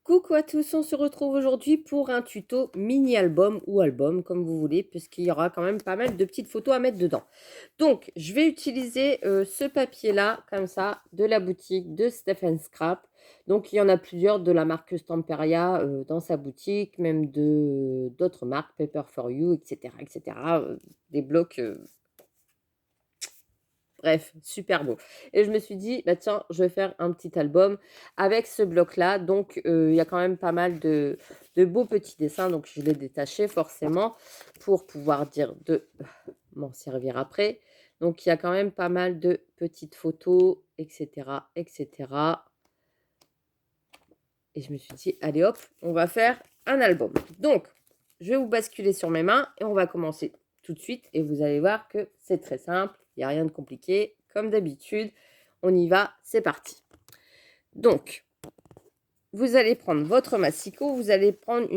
Coucou à tous, on se retrouve aujourd'hui pour un tuto mini-album ou album, comme vous voulez, puisqu'il y aura quand même pas mal de petites photos à mettre dedans. Donc, je vais utiliser ce papier-là, comme ça, de la boutique de Stephen Scrap. Donc, il y en a plusieurs de la marque Stamperia dans sa boutique, même de d'autres marques, Paper for You, etc. etc. Des blocs bref, super beau. Et je me suis dit, bah tiens, je vais faire un petit album avec ce bloc-là. Donc, il y a quand même pas mal de beaux petits dessins. Donc, je l'ai détaché forcément pour pouvoir dire de m'en servir après. Donc, il y a quand même pas mal de petites photos, etc., etc. Et je me suis dit, allez hop, on va faire un album. Donc, je vais vous basculer sur mes mains et on va commencer tout de suite. Et vous allez voir que c'est très simple, il n'y a rien de compliqué. Comme d'habitude, on y va, c'est parti. Donc, vous allez prendre votre massicot, vous allez prendre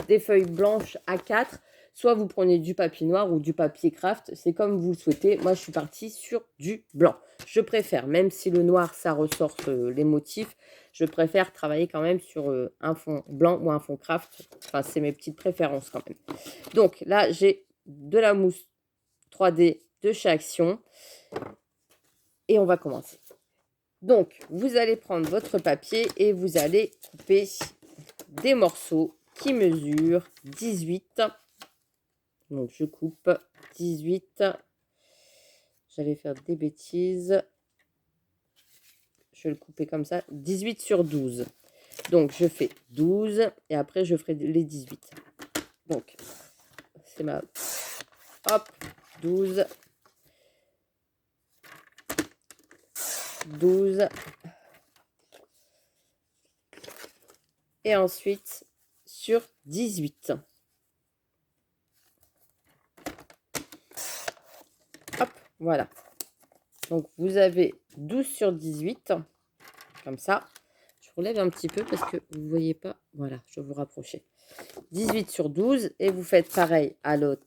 des feuilles blanches A4. Soit vous prenez du papier noir ou du papier craft, c'est comme vous le souhaitez. Moi, je suis partie sur du blanc. Je préfère, même si le noir, ça ressort les motifs, je préfère travailler quand même sur un fond blanc ou un fond craft. Enfin, c'est mes petites préférences quand même. Donc là, j'ai de la mousse 3D de chez Action. Et on va commencer. Donc, vous allez prendre votre papier et vous allez couper des morceaux qui mesurent 18. Donc, je coupe 18. J'allais faire des bêtises. Je vais le couper comme ça. 18 sur 12. Donc, je fais 12 et après, je ferai les 18. Donc, c'est ma... Hop, 12. 12. Et ensuite, sur 18. Hop, voilà. Donc, vous avez 12 sur 18, comme ça. Je relève un petit peu parce que vous ne voyez pas. Voilà, je vais vous rapprocher. 18 sur 12 et vous faites pareil à l'autre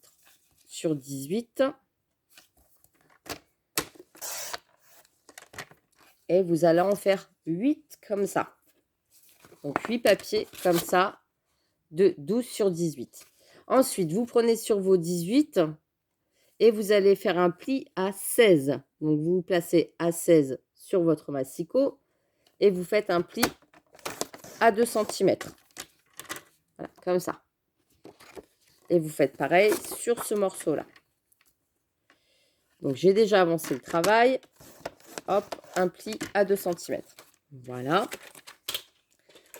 sur 18. Et vous allez en faire 8 comme ça. Donc, 8 papiers comme ça de 12 sur 18. Ensuite, vous prenez sur vos 18 et vous allez faire un pli à 16. Donc, vous vous placez à 16 sur votre massicot et vous faites un pli à 2 cm. Voilà, comme ça. Et vous faites pareil sur ce morceau-là. Donc, j'ai déjà avancé le travail. Hop, un pli à 2 cm. Voilà.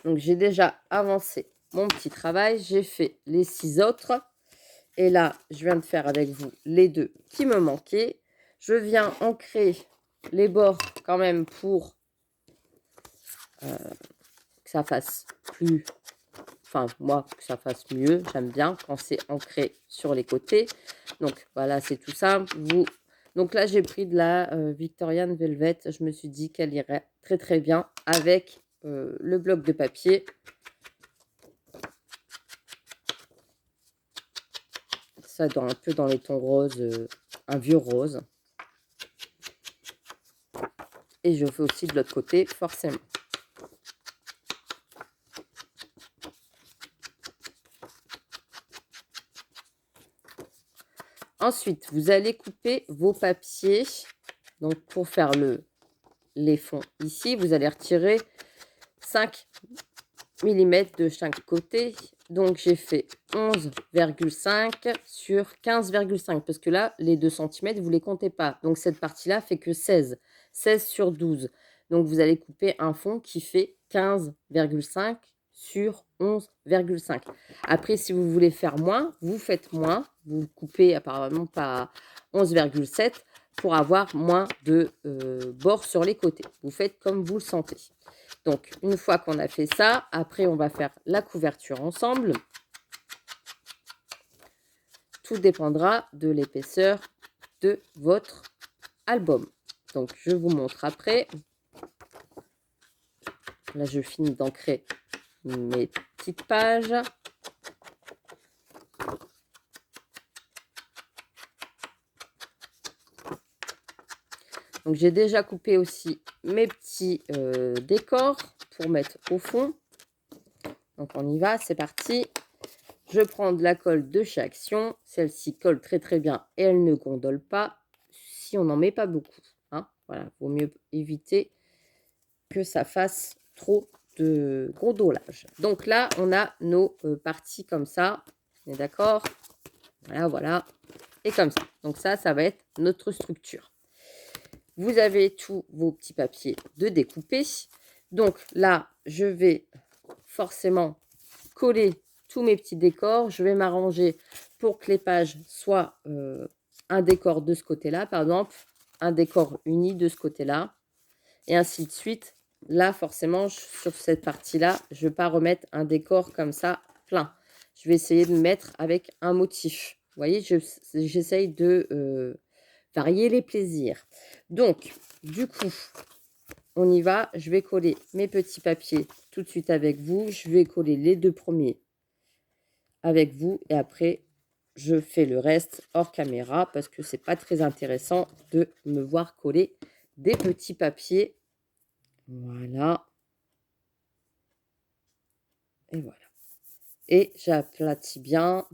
Donc, j'ai déjà avancé mon petit travail. J'ai fait les 6 autres. Et là, je viens de faire avec vous les 2 qui me manquaient. Je viens ancrer les bords quand même pour que ça fasse plus... Enfin, moi, que ça fasse mieux. J'aime bien quand c'est ancré sur les côtés. Donc, voilà, c'est tout ça. Donc là, j'ai pris de la Victorian Velvet. Je me suis dit qu'elle irait très, très bien avec le bloc de papier. Ça, un peu dans les tons roses, un vieux rose. Et je fais aussi de l'autre côté, forcément. Ensuite, vous allez couper vos papiers. Donc, pour faire les fonds ici, vous allez retirer 5 mm de chaque côté. Donc, j'ai fait 11,5 sur 15,5. Parce que là, les 2 cm, vous ne les comptez pas. Donc, cette partie-là fait que 16. 16 sur 12. Donc, vous allez couper un fond qui fait 15,5 sur 11,5. Après, si vous voulez faire moins, vous faites moins. Vous coupez apparemment pas 11,7 pour avoir moins de bords sur les côtés. Vous faites comme vous le sentez. Donc, une fois qu'on a fait ça, après, on va faire la couverture ensemble. Tout dépendra de l'épaisseur de votre album. Donc, je vous montre après. Là, je finis d'ancrer mes petites pages. Donc, j'ai déjà coupé aussi mes petits décors pour mettre au fond. Donc, on y va, c'est parti. Je prends de la colle de chez Action. Celle-ci colle très très bien et elle ne gondole pas si on n'en met pas beaucoup. Hein. Voilà, vaut mieux éviter que ça fasse trop de gondolage. Donc là, on a nos parties comme ça. On est d'accord? Voilà, voilà. Et comme ça. Donc ça va être notre structure. Vous avez tous vos petits papiers de découper. Donc là, je vais forcément coller tous mes petits décors. Je vais m'arranger pour que les pages soient un décor de ce côté-là, par exemple, un décor uni de ce côté-là, et ainsi de suite. Là, forcément, sur cette partie-là, je ne vais pas remettre un décor comme ça plein. Je vais essayer de me mettre avec un motif. Vous voyez, j'essaye de varier les plaisirs. Donc, du coup, on y va. Je vais coller mes petits papiers tout de suite avec vous. Je vais coller les 2 premiers avec vous. Et après, je fais le reste hors caméra parce que c'est pas très intéressant de me voir coller des petits papiers. Voilà. Et voilà. Et j'aplatis bien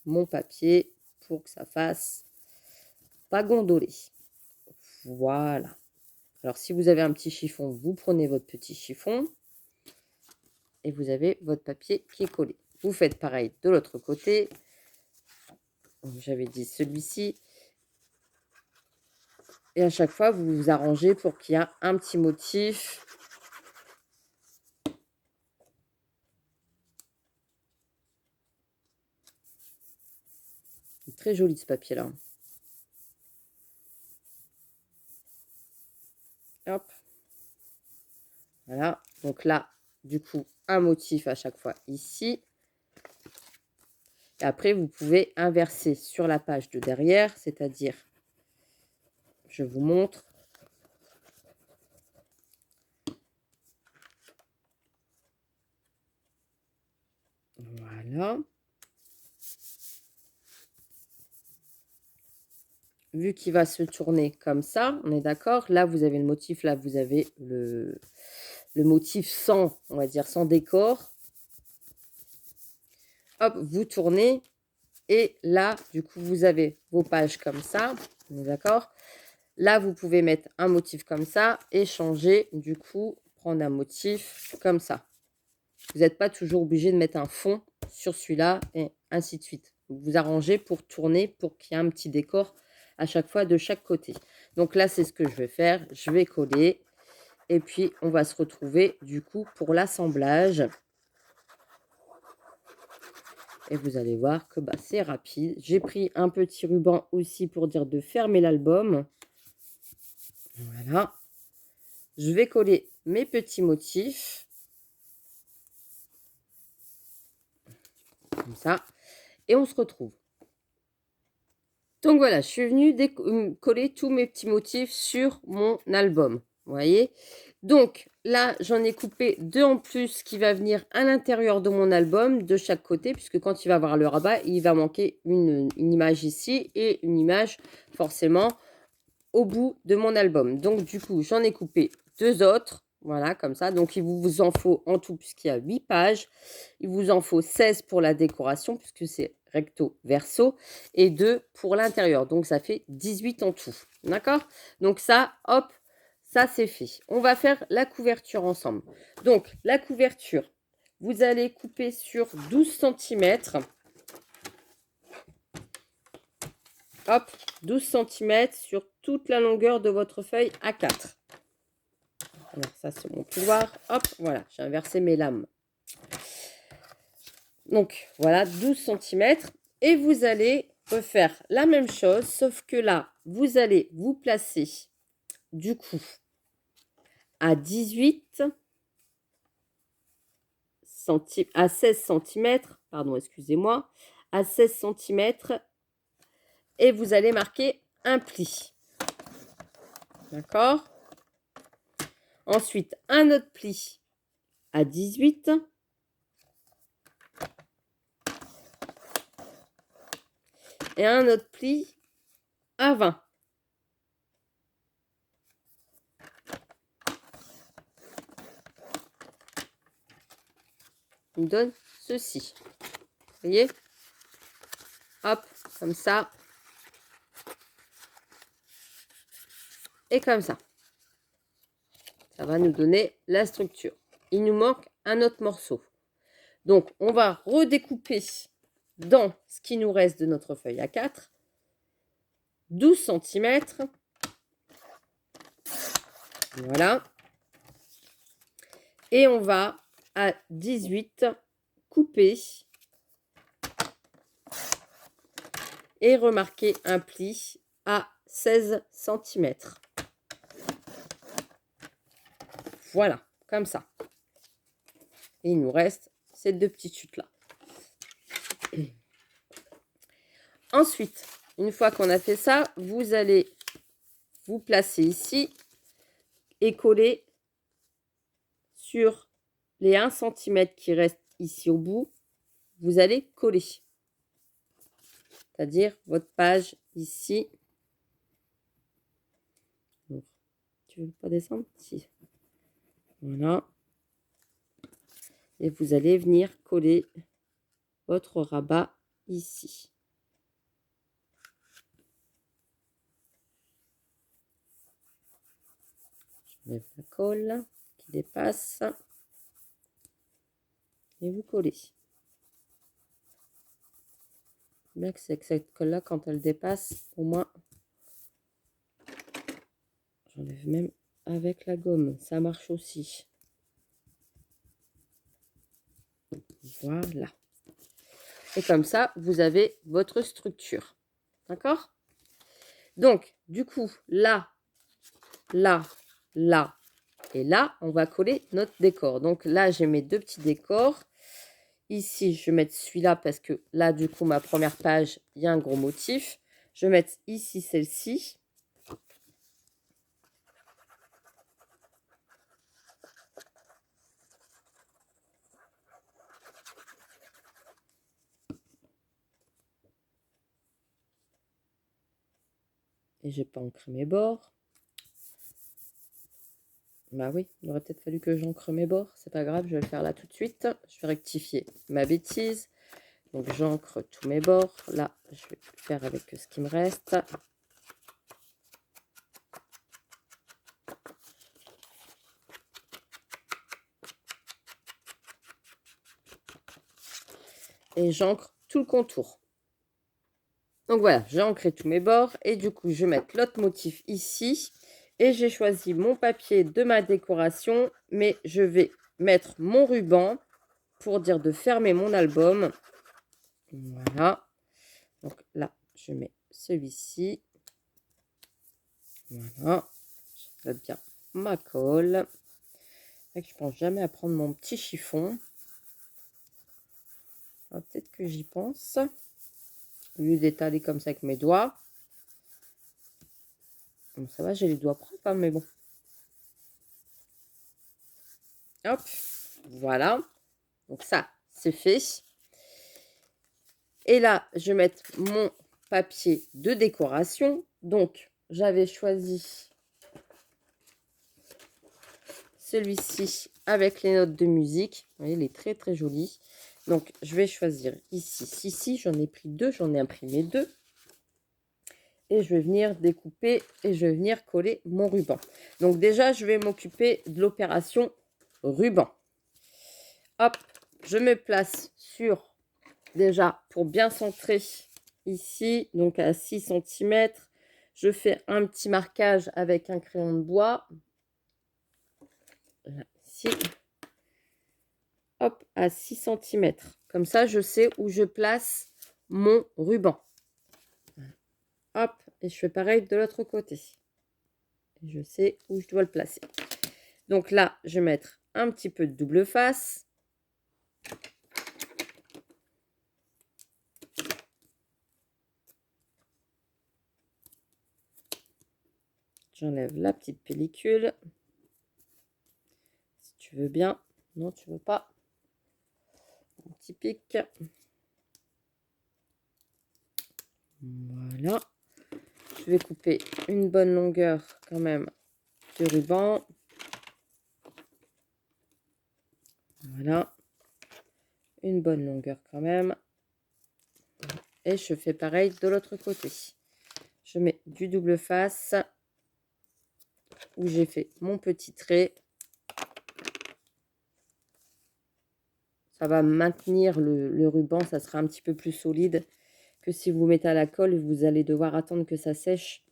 mon papier pour que ça fasse pas gondoler. Voilà. Alors, si vous avez un petit chiffon, vous prenez votre petit chiffon et vous avez votre papier qui est collé. Vous faites pareil de l'autre côté. J'avais dit celui-ci. Et à chaque fois, vous vous arrangez pour qu'il y ait un petit motif. C'est très joli ce papier-là. Hop. Voilà. Donc là, du coup, un motif à chaque fois ici. Et après, vous pouvez inverser sur la page de derrière, c'est-à-dire, je vous montre. Voilà. Vu qu'il va se tourner comme ça, on est d'accord. Là, vous avez le motif, là, vous avez le motif sans, on va dire, sans décor. Hop, vous tournez. Et là, du coup, vous avez vos pages comme ça. On est d'accord? Là, vous pouvez mettre un motif comme ça et changer, du coup, prendre un motif comme ça. Vous n'êtes pas toujours obligé de mettre un fond sur celui-là et ainsi de suite. Vous vous arrangez pour tourner, pour qu'il y ait un petit décor à chaque fois de chaque côté. Donc là, c'est ce que je vais faire. Je vais coller et puis on va se retrouver du coup pour l'assemblage. Et vous allez voir que c'est rapide. J'ai pris un petit ruban aussi pour dire de fermer l'album. Voilà. Je vais coller mes petits motifs. Comme ça. Et on se retrouve. Donc voilà, je suis venue coller tous mes petits motifs sur mon album. Vous voyez? Donc là, j'en ai coupé 2 en plus qui va venir à l'intérieur de mon album, de chaque côté, puisque quand il va avoir le rabat, il va manquer une image ici et une image forcément au bout de mon album. Donc du coup, j'en ai coupé 2 autres. Voilà, comme ça. Donc, il vous en faut en tout, puisqu'il y a 8 pages. Il vous en faut 16 pour la décoration, puisque c'est recto verso. Et 2 pour l'intérieur. Donc, ça fait 18 en tout. D'accord? Donc, ça, hop, ça, c'est fait. On va faire la couverture ensemble. Donc, la couverture, vous allez couper sur 12 cm. Hop, 12 cm sur toute la longueur de votre feuille A4. Alors, ça, c'est mon couloir. Hop, voilà, j'ai inversé mes lames. Donc, voilà, 12 cm. Et vous allez refaire la même chose, sauf que là, vous allez vous placer, du coup, à 16 cm, pardon, excusez-moi, à 16 cm, et vous allez marquer un pli. D'accord? Ensuite, un autre pli à 18. Et un autre pli à 20. il me donne ceci. Vous voyez? Hop, comme ça. Et comme ça. Ça va nous donner la structure. Il nous manque un autre morceau. Donc, on va redécouper dans ce qui nous reste de notre feuille A4. 12 cm. Voilà. Et on va à 18 couper et remarquer un pli à 16 cm. Voilà, comme ça. Et il nous reste ces deux petites chutes là. Ensuite, une fois qu'on a fait ça, vous allez vous placer ici et coller sur les 1 cm qui restent ici au bout. Vous allez coller. C'est-à-dire votre page ici. Donc, tu veux pas descendre? Si. Voilà. Et vous allez venir coller votre rabat ici. J'enlève la colle qui dépasse. Et vous collez. Bien que c'est que cette colle-là, quand elle dépasse, au moins, j'enlève même avec la gomme. Ça marche aussi. Voilà. Et comme ça, vous avez votre structure. D'accord? Donc, du coup, là, là, là et là, on va coller notre décor. Donc là, j'ai mes deux petits décors. Ici, je vais mettre celui-là parce que là, du coup, ma première page, il y a un gros motif. Je vais mettre ici celle-ci. Et j'ai pas ancré mes bords. Bah oui, il aurait peut-être fallu que j'encre mes bords. C'est pas grave, je vais le faire là tout de suite. Je vais rectifier ma bêtise. Donc j'encre tous mes bords. Là, je vais le faire avec ce qui me reste. Et j'encre tout le contour. Donc voilà, j'ai ancré tous mes bords. Et du coup, je vais mettre l'autre motif ici. Et j'ai choisi mon papier de ma décoration. Mais je vais mettre mon ruban pour dire de fermer mon album. Voilà. Donc là, je mets celui-ci. Voilà. Je mets bien ma colle. Je ne pense jamais à prendre mon petit chiffon. Peut-être que j'y pense. Au lieu d'étaler comme ça avec mes doigts. Bon, ça va, j'ai les doigts propres, hein, mais bon. Hop, voilà. Donc ça, c'est fait. Et là, je vais mettre mon papier de décoration. Donc, j'avais choisi celui-ci avec les notes de musique. Vous voyez, il est très, très joli. Donc, je vais choisir ici. J'en ai pris deux, j'en ai imprimé deux. Et je vais venir découper et je vais venir coller mon ruban. Donc déjà, je vais m'occuper de l'opération ruban. Hop, je me place sur, déjà, pour bien centrer ici, donc à 6 cm. Je fais un petit marquage avec un crayon de bois. Là, ici. Hop, à 6 cm. Comme ça, je sais où je place mon ruban. Hop, et je fais pareil de l'autre côté. Je sais où je dois le placer. Donc là, je vais mettre un petit peu de double face. J'enlève la petite pellicule. Si tu veux bien. Non, tu veux pas. Un petit pic. Voilà. Je vais couper une bonne longueur quand même de ruban. Voilà. une bonne longueur quand même. Et je fais pareil de l'autre côté. Je mets du double face où j'ai fait mon petit trait. Ça va maintenir le ruban, ça sera un petit peu plus solide que si vous mettez à la colle, vous allez devoir attendre que ça sèche.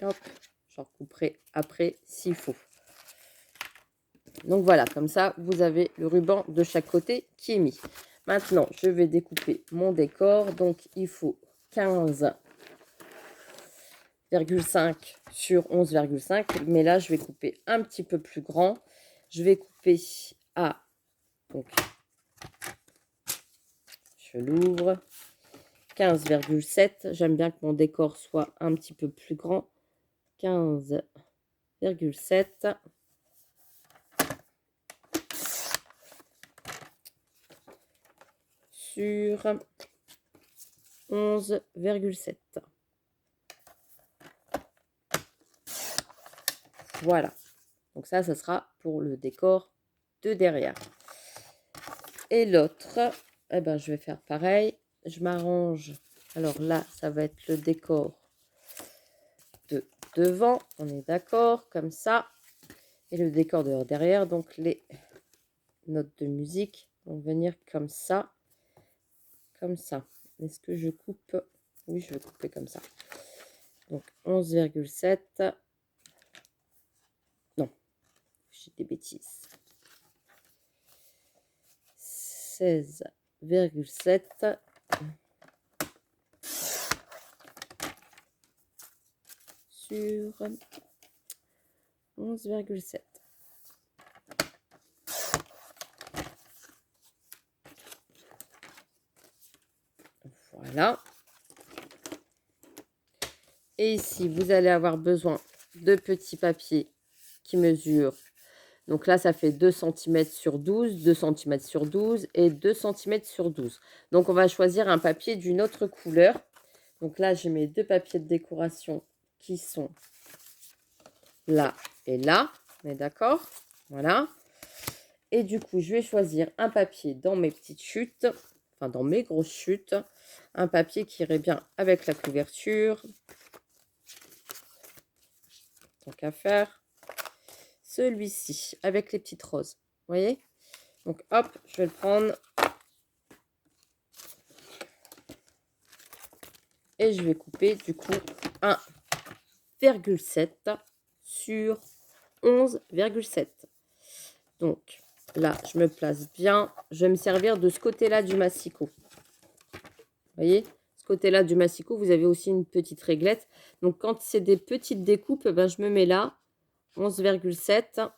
Hop, j'en recouperai après s'il faut. Donc voilà, comme ça, vous avez le ruban de chaque côté qui est mis. Maintenant, je vais découper mon décor. Donc, il faut 15,5 sur 11,5. Mais là, je vais couper un petit peu plus grand. Je vais couper à... Donc, je l'ouvre. 15,7. J'aime bien que mon décor soit un petit peu plus grand. 15,7. Sur 11,7. Voilà. Donc ça sera pour le décor de derrière. Et l'autre, eh ben, je vais faire pareil. Je m'arrange. Alors là, ça va être le décor de devant. On est d'accord, comme ça. Et le décor de derrière, donc les notes de musique vont venir comme ça. Comme ça. Est-ce que je coupe? Oui, je vais couper comme ça. Donc 11,7. Non, j'ai des bêtises. 16,7 sur 11,7. Voilà. Et ici, vous allez avoir besoin de petits papiers qui mesurent. Donc là, ça fait 2 cm sur 12, 2 cm sur 12 et 2 cm sur 12. Donc, on va choisir un papier d'une autre couleur. Donc là, j'ai mes deux papiers de décoration qui sont là et là. On est d'accord? Voilà. Et du coup, je vais choisir un papier dans mes petites chutes, enfin dans mes grosses chutes. Un papier qui irait bien avec la couverture. Tant qu'à faire. Celui-ci, avec les petites roses. Vous voyez? Donc, hop, je vais le prendre. Et je vais couper, du coup, 1,7 sur 11,7. Donc, là, je me place bien. Je vais me servir de ce côté-là du massicot. Vous voyez? Ce côté-là du massicot, vous avez aussi une petite réglette. Donc, quand c'est des petites découpes, ben, je me mets là. 11,7.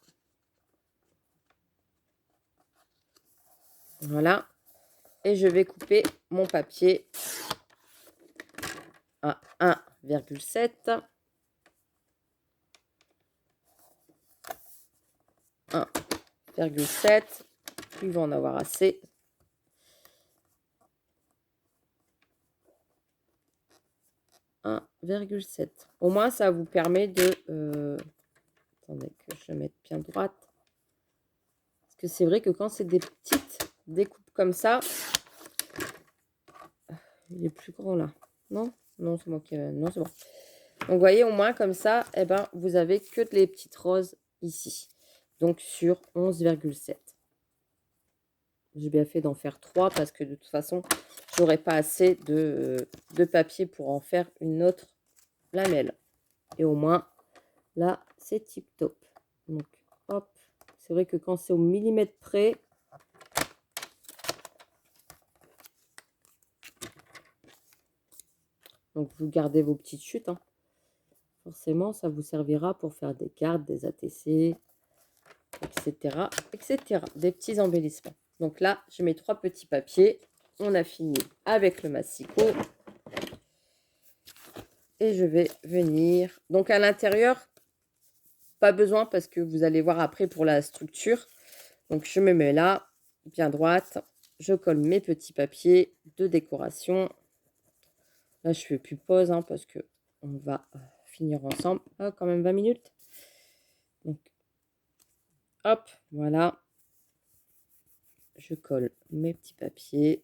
Voilà. Et je vais couper mon papier à 1,7. 1,7. Il va en avoir assez. 1,7. Au moins, ça vous permet de... attendez que je mette bien droite. Parce que c'est vrai que quand c'est des petites découpes comme ça... Il est plus grand là. Non? Non, c'est moi qui... non, c'est bon. Donc, vous voyez, au moins, comme ça, eh ben, vous avez que les petites roses ici. Donc, sur 11,7. J'ai bien fait d'en faire 3 parce que de toute façon, j'aurais pas assez de papier pour en faire une autre lamelle. Et au moins, là, c'est tip top. Donc, hop. C'est vrai que quand c'est au millimètre près, donc vous gardez vos petites chutes. Hein. Forcément, ça vous servira pour faire des cartes, des ATC, etc., etc. Des petits embellissements. Donc là, je mets 3 petits papiers. On a fini avec le massicot. Et je vais venir... Donc à l'intérieur, pas besoin parce que vous allez voir après pour la structure. Donc je me mets là, bien droite. Je colle mes petits papiers de décoration. Là, je fais plus pause hein, parce que on va finir ensemble. Ah, quand même 20 minutes. Donc, hop, voilà. Je colle mes petits papiers.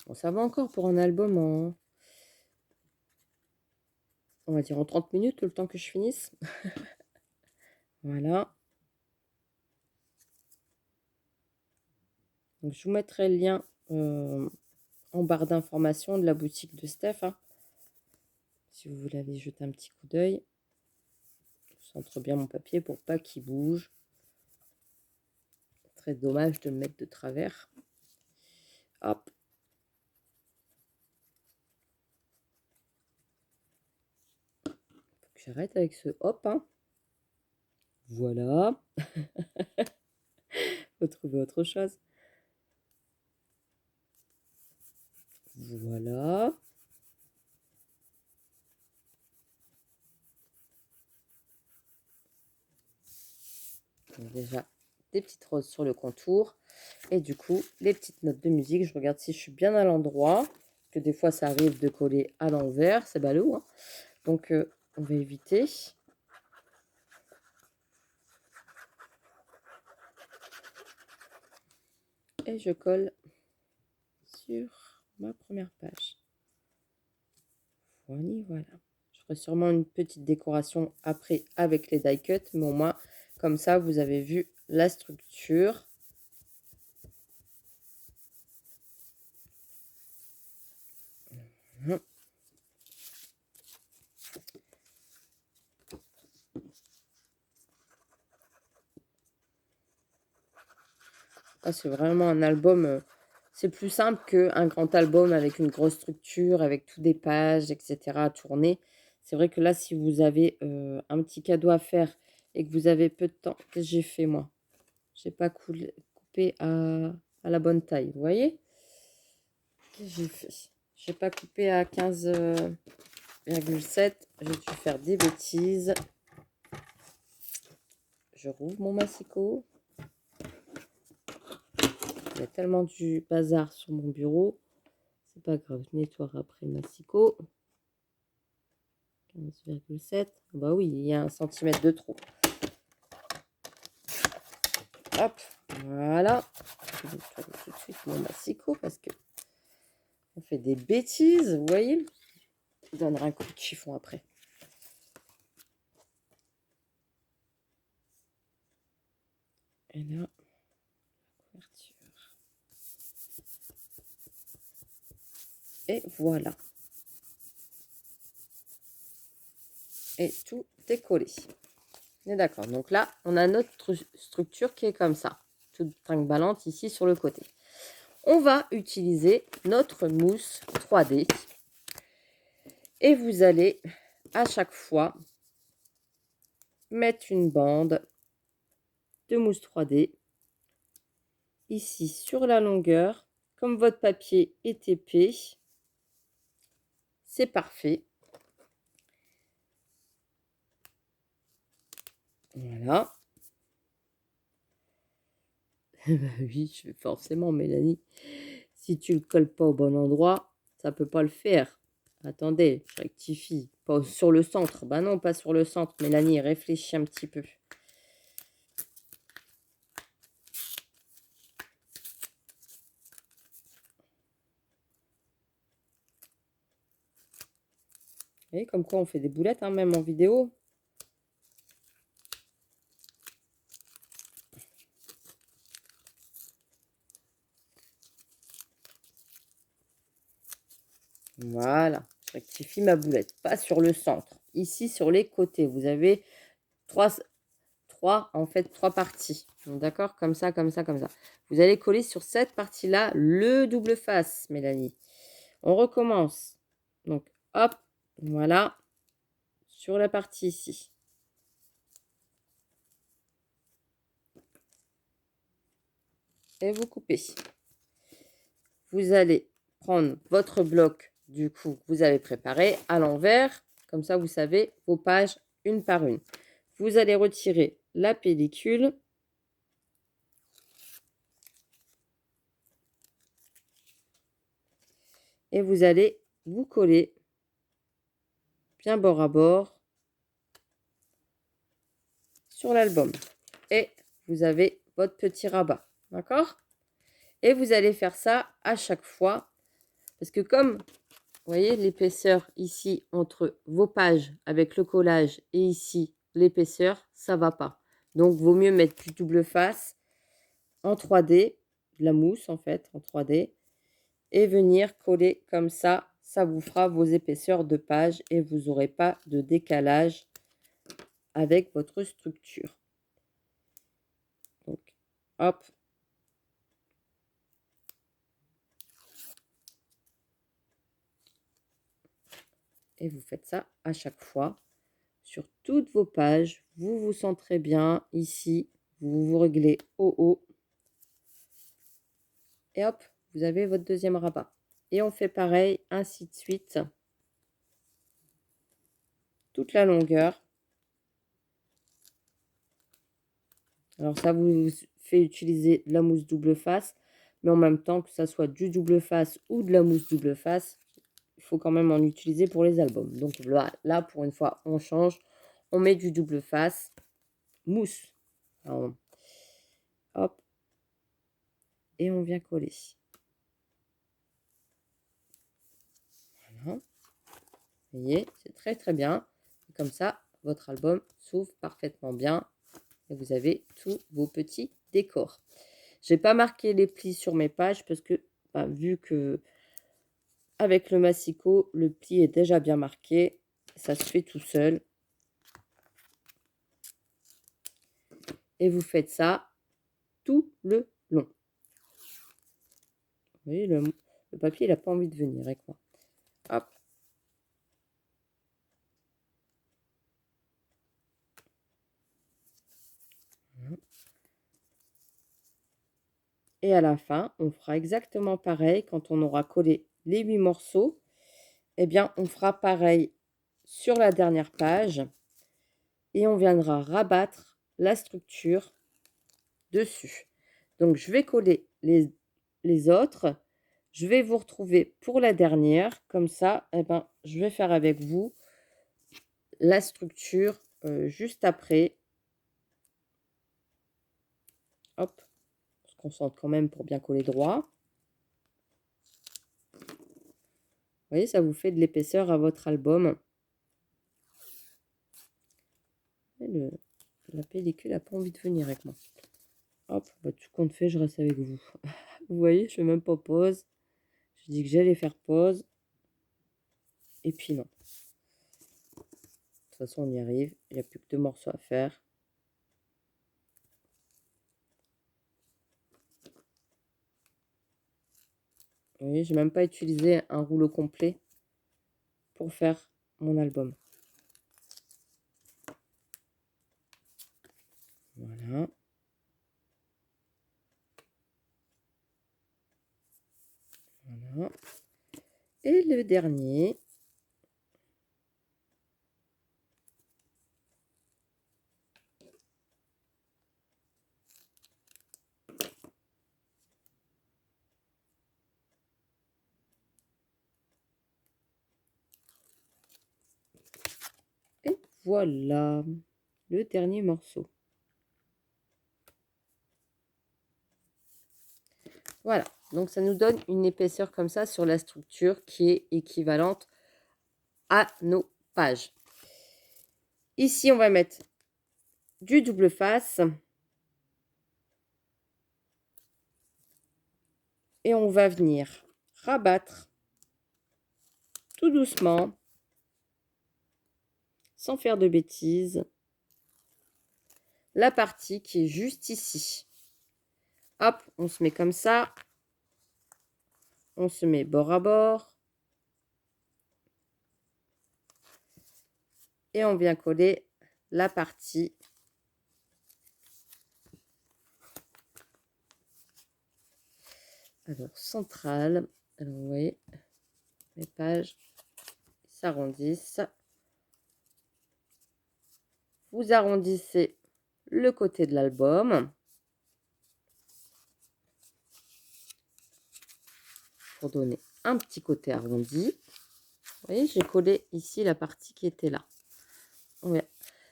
Bon, ça va encore pour un album en, on va dire en 30 minutes, le temps que je finisse. Voilà. Donc, je vous mettrai le lien en barre d'information de la boutique de Steph. Hein, si vous voulez aller jeter un petit coup d'œil. Je centre bien mon papier pour pas qu'il bouge. Très dommage de le mettre de travers. Hop. Faut que j'arrête avec ce hop. Hein. Voilà. Faut trouver autre chose. Voilà. Donc déjà, des petites roses sur le contour. Et du coup, les petites notes de musique. Je regarde si je suis bien à l'endroit. Que des fois, ça arrive de coller à l'envers. C'est ballot. Hein. Donc, on va éviter. Et je colle sur ma première page. Voilà. Je ferai sûrement une petite décoration après avec les die cuts, mais au moins, comme ça, vous avez vu la structure. Ah, c'est vraiment un album, c'est plus simple qu'un grand album avec une grosse structure, avec tous des pages, etc. à tourner. C'est vrai que là, si vous avez un petit cadeau à faire et que vous avez peu de temps, qu'est-ce que j'ai fait moi? Je n'ai pas coupé à la bonne taille, vous voyez? Qu'est-ce que j'ai fait? Je n'ai pas coupé à 15,7. J'ai dû faire des bêtises. Je rouvre mon massicot. Il y a tellement du bazar sur mon bureau. C'est pas grave, je nettoie après le massicot. 15,7. Bah oui, il y a 1 centimètre de trop. Hop, voilà. Je nettoie tout de suite mon massicot parce que on fait des bêtises, vous voyez. Je vous donnerai un coup de chiffon après. Et là, couverture. Et voilà. Et tout est collé. On est d'accord. Donc là, on a notre structure qui est comme ça. Toute trinque-ballante ici sur le côté. On va utiliser notre mousse 3D. Et vous allez à chaque fois mettre une bande de mousse 3D ici sur la longueur. Comme votre papier est épais, c'est parfait. Voilà. Oui, forcément, Mélanie. Si tu le colles pas au bon endroit, ça peut pas le faire. Attendez, je rectifie. Pas sur le centre. Bah non, pas sur le centre. Mélanie, réfléchis un petit peu. Vous voyez, comme quoi on fait des boulettes, hein, même en vidéo. Voilà, je rectifie ma boulette. Pas sur le centre. Ici, sur les côtés, vous avez trois parties. D'accord? Comme ça, comme ça, comme ça. Vous allez coller sur cette partie-là le double face, Mélanie. On recommence. Donc, hop, voilà. Sur la partie ici. Et vous coupez. Vous allez prendre votre bloc, du coup, que vous avez préparé à l'envers. Comme ça, vous savez vos pages une par une. Vous allez retirer la pellicule. Et vous allez vous coller bien bord à bord sur l'album. Et vous avez votre petit rabat. D'accord? Et vous allez faire ça à chaque fois. Parce que comme, vous voyez, l'épaisseur ici entre vos pages avec le collage et ici l'épaisseur, ça va pas. Donc, vaut mieux mettre du double face en 3D, de la mousse en fait, en 3D. Et venir coller comme ça. Ça vous fera vos épaisseurs de page et vous n'aurez pas de décalage avec votre structure. Donc, hop. Et vous faites ça à chaque fois sur toutes vos pages. Vous vous centrez bien ici. Vous vous réglez au haut. Et hop, vous avez votre deuxième rabat. Et on fait pareil, ainsi de suite. Toute la longueur. Alors ça vous fait utiliser de la mousse double face. Mais en même temps, que ça soit du double face ou de la mousse double face, il faut quand même en utiliser pour les albums. Donc là pour une fois, on change. On met du double face mousse. Alors, hop. Et on vient coller. Voilà. Vous voyez, c'est très très bien. Et comme ça, votre album s'ouvre parfaitement bien. Et vous avez tous vos petits décors. Je n'ai pas marqué les plis sur mes pages parce que, vu que avec le massicot, le pli est déjà bien marqué. Ça se fait tout seul. Et vous faites ça tout le long. Vous voyez, le papier, il n'a pas envie de venir avec moi. Hop. Et à la fin, on fera exactement pareil. Quand on aura collé les 8 morceaux, eh bien, on fera pareil sur la dernière page. Et on viendra rabattre la structure dessus. Donc, je vais coller les autres. Je vais vous retrouver pour la dernière. Comme ça, eh ben, je vais faire avec vous la structure juste après. Hop. On se concentre quand même pour bien coller droit. Vous voyez, ça vous fait de l'épaisseur à votre album. La pellicule n'a pas envie de venir avec moi. Hop, tout compte fait, je reste avec vous. Vous voyez, je fais même pas pause. Je dis que j'allais faire pause. Et puis non. De toute façon, on y arrive. Il n'y a plus que 2 morceaux à faire. Vous voyez, je n'ai même pas utilisé un rouleau complet pour faire mon album. Voilà. Voilà. Et le dernier. Et voilà, le dernier morceau. Voilà, donc ça nous donne une épaisseur comme ça sur la structure qui est équivalente à nos pages. Ici, on va mettre du double face. Et on va venir rabattre tout doucement, sans faire de bêtises, la partie qui est juste ici. Hop, on se met comme ça. On se met bord à bord. Et on vient coller la partie centrale. Alors, vous voyez, les pages s'arrondissent. Vous arrondissez le côté de l'album pour donner un petit côté arrondi. Vous voyez, j'ai collé ici la partie qui était là. Ouais.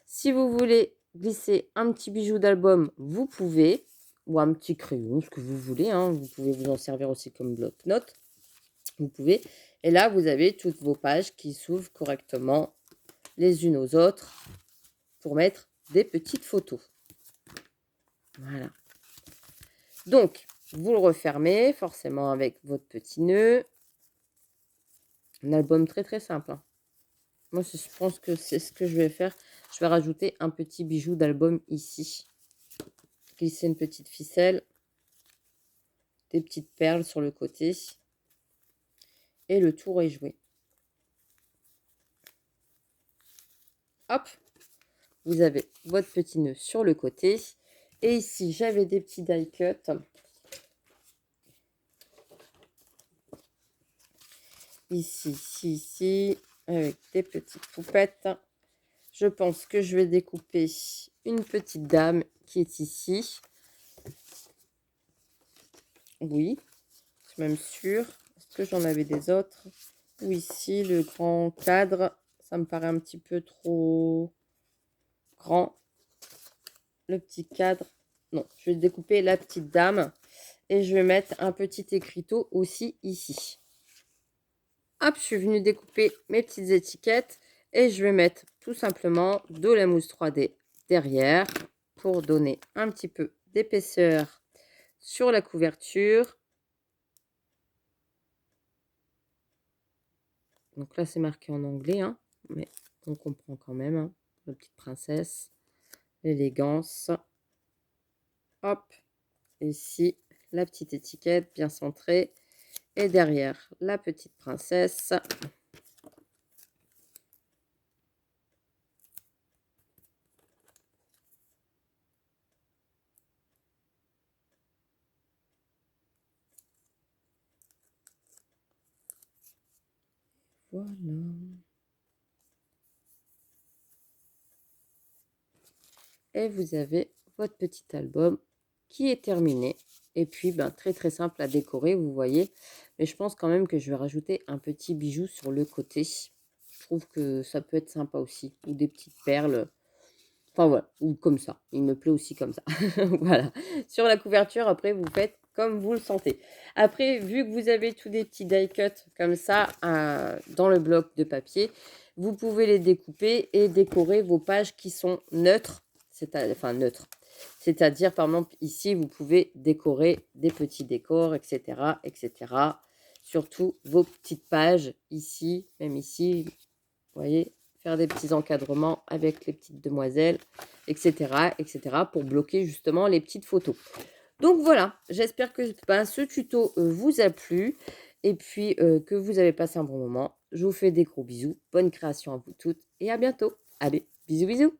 Si vous voulez glisser un petit bijou d'album, vous pouvez, ou un petit crayon, ce que vous voulez, hein. Vous pouvez vous en servir aussi comme bloc-notes. Vous pouvez. Et là, vous avez toutes vos pages qui s'ouvrent correctement les unes aux autres pour mettre des petites photos. Voilà. Donc, vous le refermez forcément avec votre petit nœud. Un album très très simple, hein. Moi, je pense que c'est ce que je vais faire. Je vais rajouter un petit bijou d'album ici. Glisser une petite ficelle. Des petites perles sur le côté. Et le tour est joué. Hop. Vous avez votre petit nœud sur le côté. Et ici, j'avais des petits die cuts. Ici, avec des petites poupettes. Je pense que je vais découper une petite dame qui est ici. Oui, je suis même sûre. Est-ce que j'en avais des autres? Ou ici, le grand cadre, ça me paraît un petit peu trop grand. Le petit cadre, non, je vais découper la petite dame. Et je vais mettre un petit écriteau aussi ici. Hop, je suis venue découper mes petites étiquettes. Et je vais mettre tout simplement de la mousse 3D derrière pour donner un petit peu d'épaisseur sur la couverture. Donc là, c'est marqué en anglais, hein, mais on comprend quand même, hein. La petite princesse, l'élégance. Hop, ici, la petite étiquette bien centrée. Et derrière, la petite princesse. Voilà. Et vous avez votre petit album qui est terminé. Et puis, ben, très très simple à décorer, vous voyez. Mais je pense quand même que je vais rajouter un petit bijou sur le côté. Je trouve que ça peut être sympa aussi. Ou des petites perles. Enfin voilà, ou comme ça. Il me plaît aussi comme ça. Voilà. Sur la couverture, après, vous faites comme vous le sentez. Après, vu que vous avez tous des petits die cuts comme ça dans le bloc de papier, vous pouvez les découper et décorer vos pages qui sont neutres. Enfin, neutres. C'est-à-dire, par exemple, ici, vous pouvez décorer des petits décors, etc., etc. Surtout vos petites pages, ici, même ici, vous voyez, faire des petits encadrements avec les petites demoiselles, etc., etc., pour bloquer justement les petites photos. Donc voilà, j'espère que ce tuto vous a plu et puis que vous avez passé un bon moment. Je vous fais des gros bisous, bonne création à vous toutes et à bientôt. Allez, bisous bisous.